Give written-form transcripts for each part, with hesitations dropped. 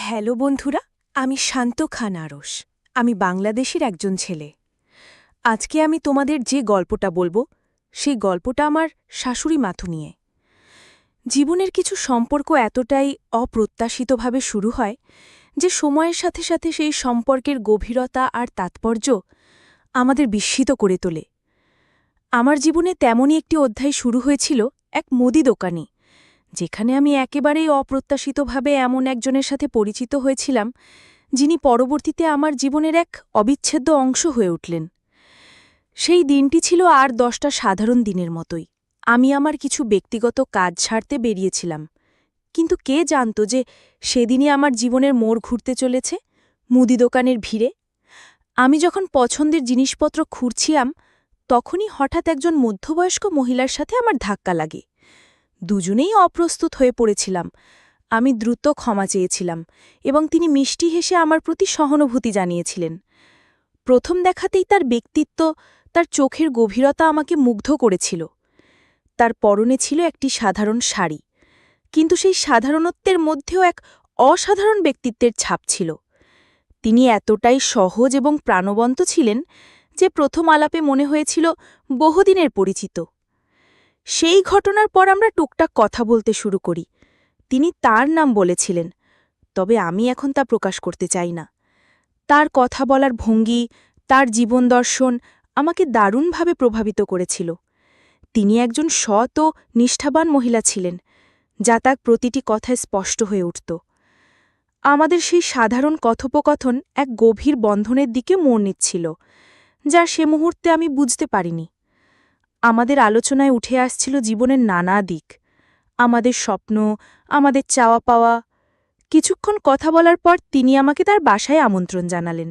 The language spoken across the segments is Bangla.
হ্যালো বন্ধুরা, আমি শান্ত খান আরশ। আমি বাংলাদেশের একজন ছেলে। আজকে আমি তোমাদের যে গল্পটা বলবো, সেই গল্পটা আমার শাশুড়ি মাথু নিয়ে। জীবনের কিছু সম্পর্ক এতটাই অপ্রত্যাশিতভাবে শুরু হয় যে সময়ের সাথে সাথে সেই সম্পর্কের গভীরতা আর তাৎপর্য আমাদের বিস্মিত করে তোলে। আমার জীবনে তেমনই একটি অধ্যায় শুরু হয়েছিল এক মুদি দোকানে, যেখানে আমি একেবারেই অপ্রত্যাশিতভাবে এমন একজনের সাথে পরিচিত হয়েছিলাম যিনি পরবর্তীতে আমার জীবনের এক অবিচ্ছেদ্য অংশ হয়ে উঠলেন। সেই দিনটি ছিল আর 10টা সাধারণ দিনের মতোই। আমি আমার কিছু ব্যক্তিগত কাজ ছাড়তে বেরিয়েছিলাম, কিন্তু কে জানত যে সেদিনই আমার জীবনের মোড় ঘুরতে চলেছে মুদি দোকানের ভিড়ে। আমি যখন পছন্দের জিনিসপত্র খুঁড়ছিলাম, তখনই হঠাৎ একজন মধ্যবয়স্ক মহিলার সাথে আমার ধাক্কা লাগে। দুজনেই অপ্রস্তুত হয়ে পড়েছিলাম। আমি দ্রুত ক্ষমা চেয়েছিলাম এবং তিনি মিষ্টি হেসে আমার প্রতি সহানুভূতি জানিয়েছিলেন। প্রথম দেখাতেই তার ব্যক্তিত্ব, তার চোখের গভীরতা আমাকে মুগ্ধ করেছিল। তার পরনে ছিল একটি সাধারণ শাড়ি, কিন্তু সেই সাধারণত্বের মধ্যেও এক অসাধারণ ব্যক্তিত্বের ছাপ ছিল। তিনি এতটাই সহজ এবং প্রাণবন্ত ছিলেন যে প্রথম আলাপে মনে হয়েছিল বহুদিনের পরিচিত। সেই ঘটনার পর আমরা টুকটাক কথা বলতে শুরু করি। তিনি তার নাম বলেছিলেন, তবে আমি এখন তা প্রকাশ করতে চাই না। তার কথা বলার ভঙ্গি, তার জীবন দর্শন আমাকে দারুণভাবে প্রভাবিত করেছিল। তিনি একজন সৎ ও নিষ্ঠাবান মহিলা ছিলেন, যা তার প্রতিটি কথায় স্পষ্ট হয়ে উঠত। আমাদের সেই সাধারণ কথোপকথন এক গভীর বন্ধনের দিকে মোড় নিচ্ছিল, যা সে মুহূর্তে আমি বুঝতে পারিনি। আমাদের আলোচনায় উঠে আসছিল জীবনের নানা দিক, আমাদের স্বপ্ন, আমাদের চাওয়া পাওয়া। কিছুক্ষণ কথা বলার পর তিনি আমাকে তার বাসায় আমন্ত্রণ জানালেন।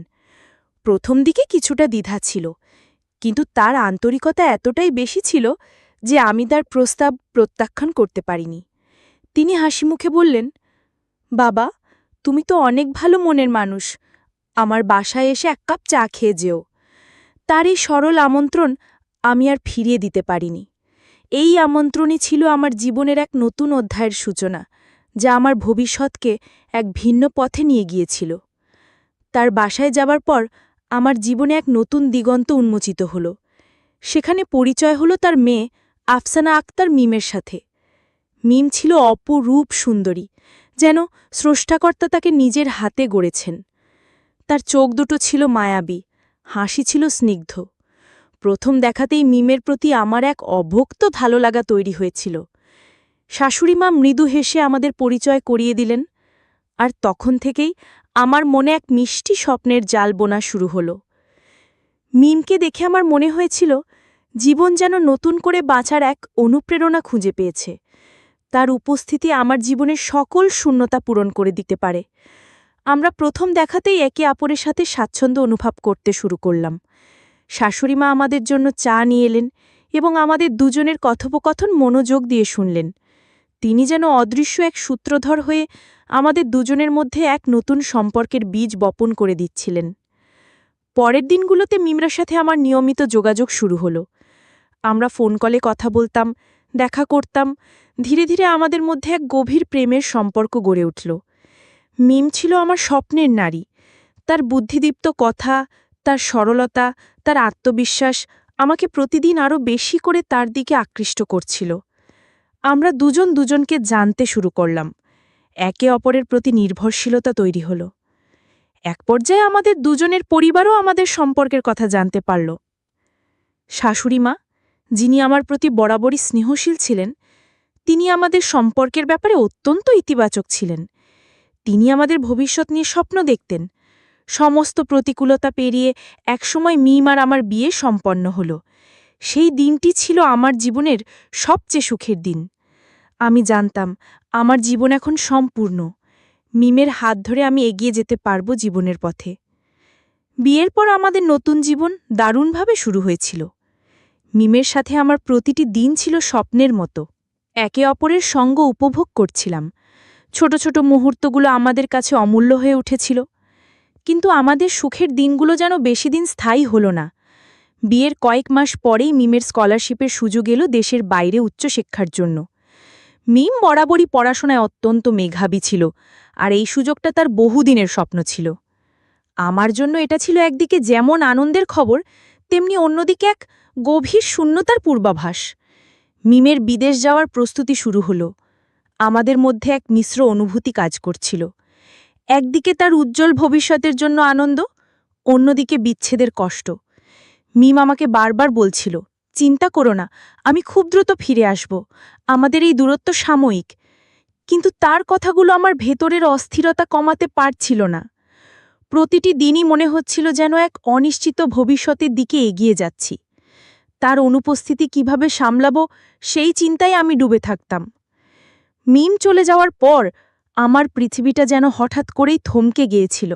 প্রথম দিকে কিছুটা দ্বিধা ছিল, কিন্তু তার আন্তরিকতা এতটাই বেশি ছিল যে আমি তার প্রস্তাব প্রত্যাখ্যান করতে পারিনি। তিনি হাসিমুখে বললেন, বাবা, তুমি তো অনেক ভালো মনের মানুষ, আমার বাসায় এসে এক কাপ চা খেয়ে যেও। তার এই সরল আমন্ত্রণ আমি আর ফিরিয়ে দিতে পারিনি। এই আমন্ত্রণই ছিল আমার জীবনের এক নতুন অধ্যায়ের সূচনা, যা আমার ভবিষ্যৎকে এক ভিন্ন পথে নিয়ে গিয়েছিল। তার বাসায় যাবার পর আমার জীবনে এক নতুন দিগন্ত উন্মোচিত হল। সেখানে পরিচয় হল তার মেয়ে আফসানা আক্তার মিমের সাথে। মিম ছিল অপরূপ সুন্দরী, যেন স্রষ্টাকর্তা তাকে নিজের হাতে গড়েছেন। তার চোখ দুটো ছিল মায়াবী, হাসি ছিল স্নিগ্ধ। প্রথম দেখাতেই মিমের প্রতি আমার এক অভক্ত ভালো লাগা তৈরি হয়েছিল। শাশুড়িমা মৃদু হেসে আমাদের পরিচয় করিয়ে দিলেন, আর তখন থেকেই আমার মনে এক মিষ্টি স্বপ্নের জাল বোনা শুরু হল। মিমকে দেখে আমার মনে হয়েছিল জীবন যেন নতুন করে বাঁচার এক অনুপ্রেরণা খুঁজে পেয়েছে। তার উপস্থিতি আমার জীবনের সকল শূন্যতা পূরণ করে দিতে পারে। আমরা প্রথম দেখাতেই একে অপরের সাথে স্বাচ্ছন্দ্য অনুভব করতে শুরু করলাম। শাশুড়িমা আমাদের জন্য চা নিয়ে এলেন এবং আমাদের দুজনের কথোপকথন মনোযোগ দিয়ে শুনলেন। তিনি যেন অদৃশ্য এক সূত্রধর হয়ে আমাদের দুজনের মধ্যে এক নতুন সম্পর্কের বীজ বপন করে দিচ্ছিলেন। পরের দিনগুলোতে মিমরার সাথে আমার নিয়মিত যোগাযোগ শুরু হলো। আমরা ফোন কলে কথা বলতাম, দেখা করতাম। ধীরে ধীরে আমাদের মধ্যে এক গভীর প্রেমের সম্পর্ক গড়ে উঠল। মিম ছিল আমার স্বপ্নের নারী। তার বুদ্ধিদীপ্ত কথা, তার সরলতা, তার আত্মবিশ্বাস আমাকে প্রতিদিন আরও বেশি করে তার দিকে আকৃষ্ট করছিল। আমরা দুজন দুজনকে জানতে শুরু করলাম। একে অপরের প্রতি নির্ভরশীলতা তৈরি হল। এক পর্যায়ে আমাদের দুজনের পরিবারও আমাদের সম্পর্কের কথা জানতে পারল। শাশুড়িমা, যিনি আমার প্রতি বরাবরই স্নেহশীল ছিলেন, তিনি আমাদের সম্পর্কের ব্যাপারে অত্যন্ত ইতিবাচক ছিলেন। তিনি আমাদের ভবিষ্যৎ নিয়ে স্বপ্ন দেখতেন। সমস্ত প্রতিকূলতা পেরিয়ে একসময় মিম আর আমার বিয়ে সম্পন্ন হল। সেই দিনটি ছিল আমার জীবনের সবচেয়ে সুখের দিন। আমি জানতাম আমার জীবন এখন সম্পূর্ণ। মিমের হাত ধরে আমি এগিয়ে যেতে পারব জীবনের পথে। বিয়ের পর আমাদের নতুন জীবন দারুণভাবে শুরু হয়েছিল। মিমের সাথে আমার প্রতিটি দিন ছিল স্বপ্নের মতো। একে অপরের সঙ্গ উপভোগ করছিলাম। ছোট ছোট মুহূর্তগুলো আমাদের কাছে অমূল্য হয়ে উঠেছিল। কিন্তু আমাদের সুখের দিনগুলো যেন বেশি দিন স্থায়ী হল না। বিয়ের কয়েক মাস পরেই মিমের স্কলারশিপের সুযোগ এলো দেশের বাইরে উচ্চশিক্ষার জন্য। মিম বরাবরই পড়াশোনায় অত্যন্ত মেধাবী ছিল, আর এই সুযোগটা তার বহুদিনের স্বপ্ন ছিল। আমার জন্য এটা ছিল একদিকে যেমন আনন্দের খবর, তেমনি অন্যদিকে এক গভীর শূন্যতার পূর্বাভাস। মিমের বিদেশ যাওয়ার প্রস্তুতি শুরু হলো। আমাদের মধ্যে এক মিশ্র অনুভূতি কাজ করছিল। একদিকে তার উজ্জ্বল ভবিষ্যতের জন্য আনন্দ, অন্যদিকে বিচ্ছেদের কষ্ট। মিম আমাকে বারবার বলছিল, চিন্তা করো না, আমি খুব দ্রুত ফিরে আসব, আমাদের এই দূরত্ব সাময়িক। কিন্তু তার কথাগুলো আমার ভেতরের অস্থিরতা কমাতে পারছিল না। প্রতিটি দিনই মনে হচ্ছিল যেন এক অনিশ্চিত ভবিষ্যতের দিকে এগিয়ে যাচ্ছি। তার অনুপস্থিতি কিভাবে সামলাবো সেই চিন্তায় আমি ডুবে থাকতাম। মিম চলে যাওয়ার পর আমার পৃথিবীটা যেন হঠাৎ করেই থমকে গিয়েছিল।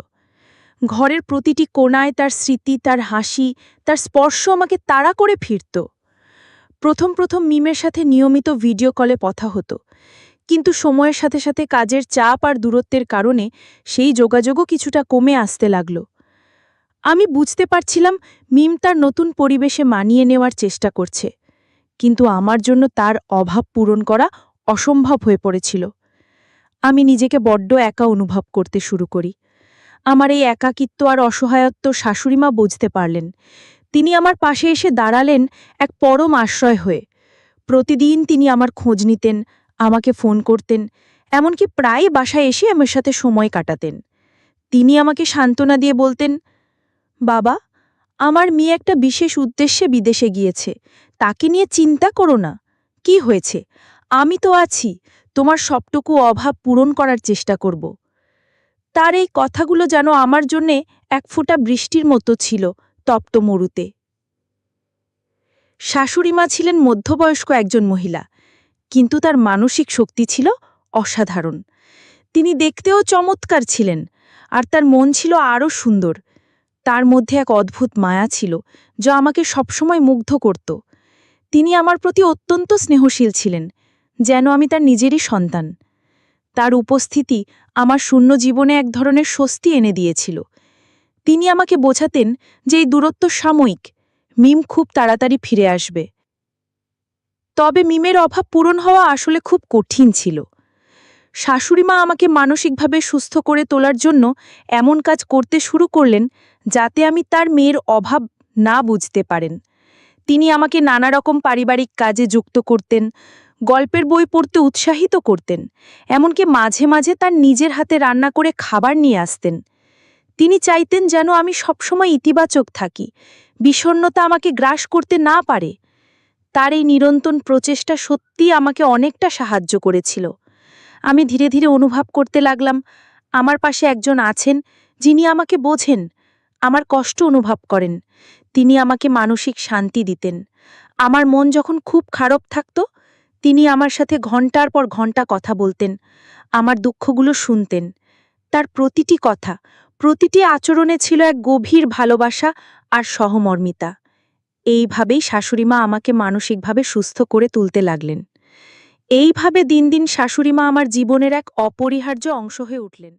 ঘরের প্রতিটি কোণায় তার স্মৃতি, তার হাসি, তার স্পর্শ আমাকে তাড়া করে ফিরত। প্রথম প্রথম মিমের সাথে নিয়মিত ভিডিও কলে কথা হতো, কিন্তু সময়ের সাথে সাথে কাজের চাপ আর দূরত্বের কারণে সেই যোগাযোগও কিছুটা কমে আসতে লাগল। আমি বুঝতে পারছিলাম মিম তার নতুন পরিবেশে মানিয়ে নেওয়ার চেষ্টা করছে, কিন্তু আমার জন্য তার অভাব পূরণ করা অসম্ভব হয়ে পড়েছিল। আমি নিজেকে বড্ড একা অনুভব করতে শুরু করি। আমার এই একাকিত্ব আর অসহায়ত্ব শাশুড়িমা বুঝতে পারলেন। তিনি আমার পাশে এসে দাঁড়ালেন এক পরম আশ্রয় হয়ে। প্রতিদিন তিনি আমার খোঁজ নিতেন, আমাকে ফোন করতেন, এমনকি প্রায় বাসায় এসে আমার সাথে সময় কাটাতেন। তিনি আমাকে সান্ত্বনা দিয়ে বলতেন, বাবা, আমার মেয়ে একটা বিশেষ উদ্দেশ্যে বিদেশে গিয়েছে, তাকে নিয়ে চিন্তা করো না। কি হয়েছে, আমি তো আছি, তোমার সবটুকু অভাব পূরণ করার চেষ্টা করব। তার এই কথাগুলো যেন আমার জন্যে এক ফোঁটা বৃষ্টির মতো ছিল তপ্ত মরুতে। শাশুড়িমা ছিলেন মধ্যবয়স্ক একজন মহিলা, কিন্তু তার মানসিক শক্তি ছিল অসাধারণ। তিনি দেখতেও চমৎকার ছিলেন, আর তার মন ছিল আরও সুন্দর। তার মধ্যে এক অদ্ভুত মায়া ছিল, যা আমাকে সবসময় মুগ্ধ করত। তিনি আমার প্রতি অত্যন্ত স্নেহশীল ছিলেন, যেন আমি তার নিজেরই সন্তান। তার উপস্থিতি আমার শূন্য জীবনে এক ধরনের স্বস্তি এনে দিয়েছিল। তিনি আমাকে বোঝাতেন যে এই দূরত্ব সাময়িক, মিম খুব তাড়াতাড়ি ফিরে আসবে। তবে মিমের অভাব পূরণ হওয়া আসলে খুব কঠিন ছিল। শাশুড়িমা আমাকে মানসিকভাবে সুস্থ করে তোলার জন্য এমন কাজ করতে শুরু করলেন যাতে আমি তার মেয়ের অভাব না বুঝতে পারেন। তিনি আমাকে নানা রকম পারিবারিক কাজে যুক্ত করতেন, গল্পের বই পড়তে উৎসাহিত করতেন, এমনকি মাঝে মাঝে তার নিজের হাতে রান্না করে খাবার নিয়ে আসতেন। তিনি চাইতেন যেন আমি সবসময় ইতিবাচক থাকি, বিষণ্ণতা আমাকে গ্রাস করতে না পারে। তার এই নিরন্তর প্রচেষ্টা সত্যিই আমাকে অনেকটা সাহায্য করেছিল। আমি ধীরে ধীরে অনুভব করতে লাগলাম আমার পাশে একজন আছেন যিনি আমাকে বোঝেন, আমার কষ্ট অনুভব করেন। তিনি আমাকে মানসিক শান্তি দিতেন। আমার মন যখন খুব খারাপ থাকত, তিনি আমার সাথে ঘন্টার পর ঘন্টা কথা বলতেন, আমার দুঃখগুলো শুনতেন। তার প্রতিটি কথা, প্রতিটি আচরণে ছিল এক গভীর ভালোবাসা আর সহমর্মিতা। এইভাবেই শাশুড়িমা আমাকে মানসিকভাবে সুস্থ করে তুলতে লাগলেন। এইভাবে দিন দিন শাশুড়িমা আমার জীবনের এক অপরিহার্য অংশ হয়ে উঠলেন।